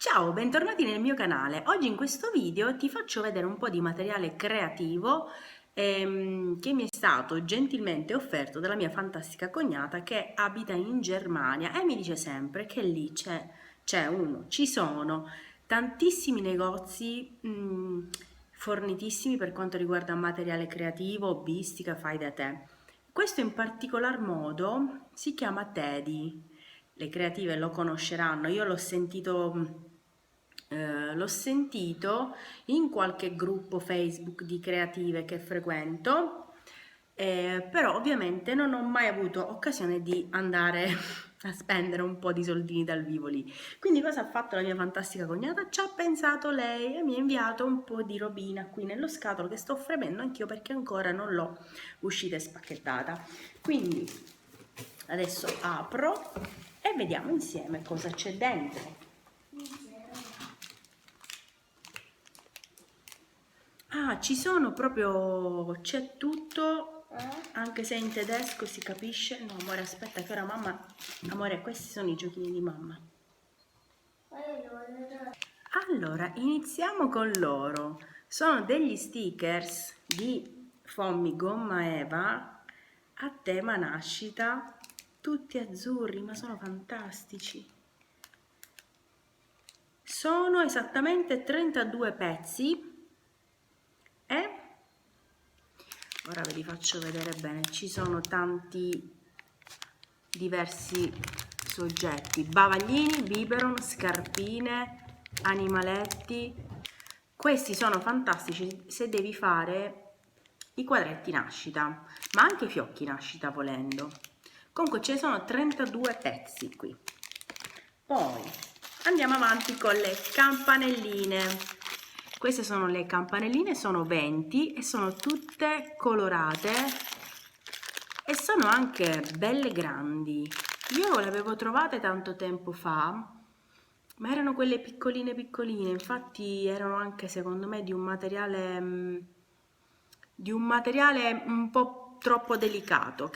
Ciao, bentornati nel mio canale. Oggi in questo video ti faccio vedere un po' di materiale creativo che mi è stato gentilmente offerto dalla mia fantastica cognata che abita in Germania e mi dice sempre che lì ci sono tantissimi negozi fornitissimi per quanto riguarda materiale creativo, hobbistica, fai da te. Questo in particolar modo si chiama Teddy. Le creative lo conosceranno, io l'ho sentito in qualche gruppo Facebook di creative che frequento, però ovviamente non ho mai avuto occasione di andare a spendere un po' di soldini dal vivo lì. Quindi cosa ha fatto la mia fantastica cognata? Ci ha pensato lei e mi ha inviato un po' di robina qui nello scatolo che sto fremendo anch'io perché ancora non l'ho uscita e spacchettata. Quindi adesso apro e vediamo insieme cosa c'è dentro. Ah, ci sono proprio, c'è tutto, anche se in tedesco si capisce. No, amore, aspetta che ora mamma... Amore, questi sono i giochini di mamma. Allora, iniziamo con loro. Sono degli stickers di Fommi Gomma Eva a tema nascita, tutti azzurri, ma sono fantastici. Sono esattamente 32 pezzi e ora ve li faccio vedere bene. Ci sono tanti diversi soggetti: bavaglini, biberon, scarpine, animaletti. Questi sono fantastici se devi fare i quadretti nascita, ma anche i fiocchi nascita volendo. Comunque ce ne sono 32 pezzi qui. Poi andiamo avanti con le campanelline. Queste sono le campanelline, sono 20 e sono tutte colorate e sono anche belle grandi. Io le avevo trovate tanto tempo fa, ma erano quelle piccoline piccoline, infatti erano anche secondo me di un materiale un po' troppo delicato,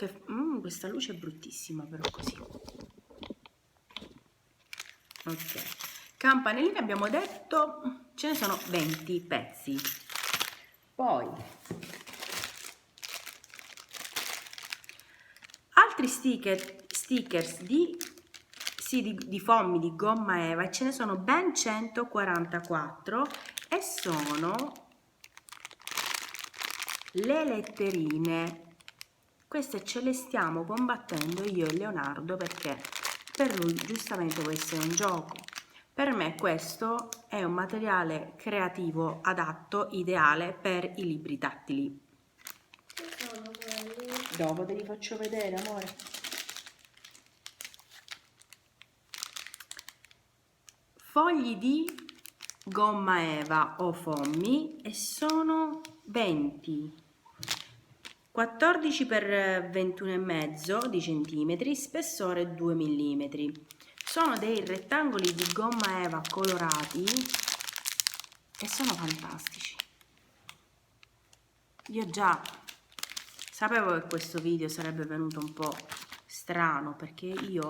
questa luce è bruttissima però così. Ok, campanelline abbiamo detto, ce ne sono 20 pezzi. Poi altri stickers di Fommi di gomma eva, e ce ne sono ben 144 e sono le letterine. Queste ce le stiamo combattendo io e Leonardo perché per lui giustamente questo è un gioco. Per me questo è un materiale creativo adatto, ideale per i libri tattili. Dopo te li faccio vedere, amore. Fogli di gomma eva o Fommi e sono 20. 14 per 21,5 di centimetri, spessore 2 mm. Sono dei rettangoli di gomma eva colorati e sono fantastici. Io già sapevo che questo video sarebbe venuto un po' strano perché io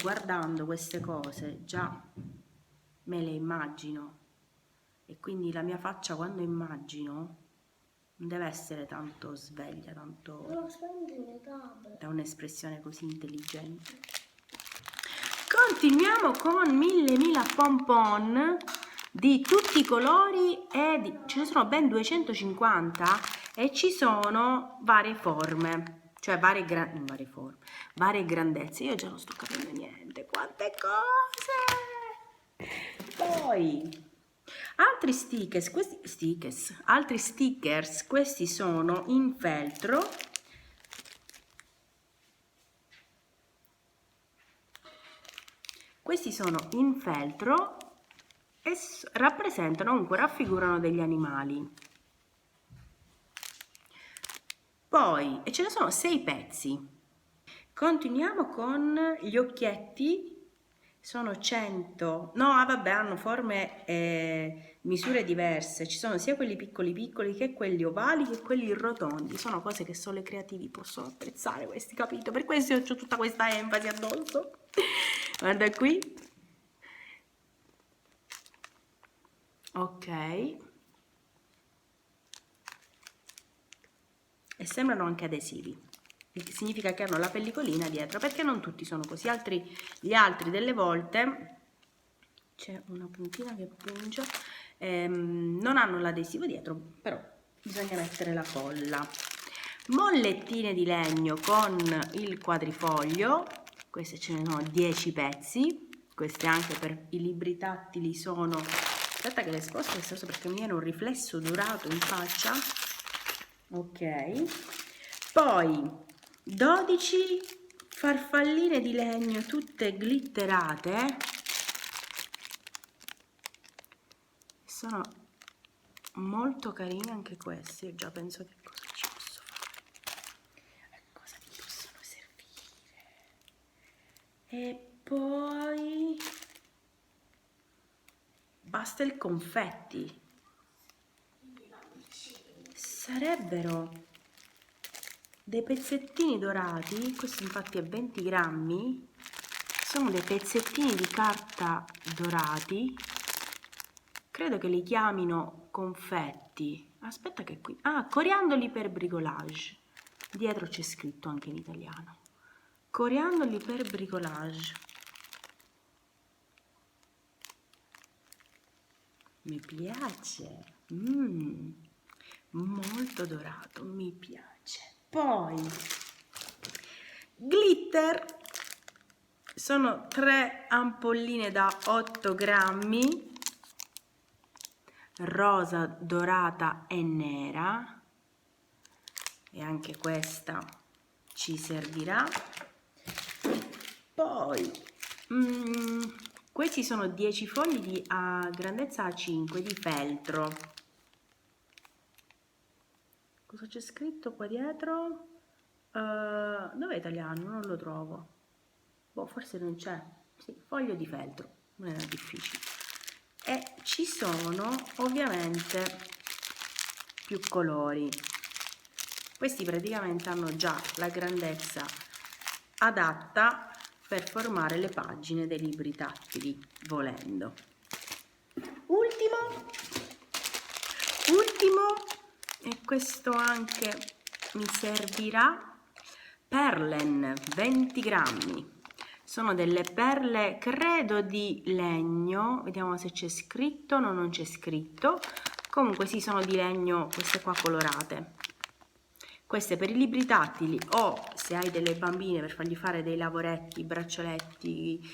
guardando queste cose già me le immagino e quindi la mia faccia quando immagino non deve essere tanto sveglia, tanto da un'espressione così intelligente. Continuiamo con mille pompon di tutti i colori e ce ne sono ben 250 e ci sono varie forme, cioè varie grandezze. Io già non sto capendo niente, quante cose! Poi altri stickers, questi sono in feltro. Questi sono in feltro e rappresentano, comunque raffigurano degli animali. Poi, e ce ne sono 6 pezzi. Continuiamo con gli occhietti. Sono 100, no, vabbè, hanno forme e misure diverse, ci sono sia quelli piccoli piccoli che quelli ovali che quelli rotondi, sono cose che solo i creativi possono apprezzare questi, capito? Per questo ho tutta questa enfasi addosso. Guarda qui, Ok, e sembrano anche adesivi, il che significa che hanno la pellicolina dietro, perché non tutti sono così, gli altri delle volte c'è una puntina che punge, non hanno l'adesivo dietro, però bisogna mettere la colla. Mollettine di legno con il quadrifoglio, queste ce ne sono 10 pezzi, queste anche per i libri tattili sono, aspetta che le sposto questo perché mi viene un riflesso dorato in faccia, ok, poi 12 farfalline di legno tutte glitterate, sono molto carine anche queste. Io già penso che cosa ci posso fare, a cosa mi possono servire. E poi basta il confetti, sarebbero dei pezzettini dorati, questo infatti è 20 grammi, sono dei pezzettini di carta dorati, credo che li chiamino confetti. Aspetta che qui, coriandoli per bricolage, dietro c'è scritto anche in italiano, coriandoli per bricolage. Mi piace, molto dorato, mi piace. Poi glitter, sono 3 ampolline da 8 grammi, rosa, dorata e nera, e anche questa ci servirà. Poi questi sono 10 fogli di grandezza A5 di feltro. Cosa c'è scritto qua dietro? Dov'è italiano? Non lo trovo. Boh, forse non c'è. Sì, foglio di feltro, non era difficile. E ci sono ovviamente più colori. Questi praticamente hanno già la grandezza adatta per formare le pagine dei libri tattili, volendo. Ultimo, e questo anche mi servirà, Perlen 20 grammi. Sono delle perle, credo di legno, vediamo se c'è scritto, no, non c'è scritto, comunque sì, sono di legno, queste qua colorate. Queste per i libri tattili, o se hai delle bambine per fargli fare dei lavoretti, braccialetti,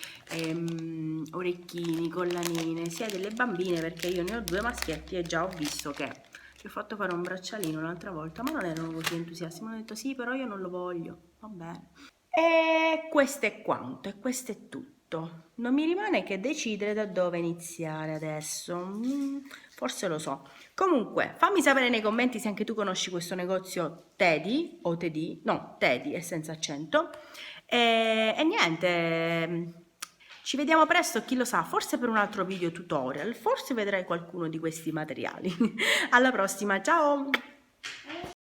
orecchini, collanine, se hai delle bambine, perché io ne ho 2 maschietti e già ho visto che gli ho fatto fare un braccialino l'altra volta, ma non erano così entusiasti, mi hanno detto sì, però io non lo voglio, va bene. E questo è quanto, e questo è tutto. Non mi rimane che decidere da dove iniziare adesso. Forse lo so. Comunque, fammi sapere nei commenti se anche tu conosci questo negozio Teddy, o Teddy, no, Teddy è senza accento. E niente, ci vediamo presto, chi lo sa, forse per un altro video tutorial, forse vedrai qualcuno di questi materiali. Alla prossima, ciao!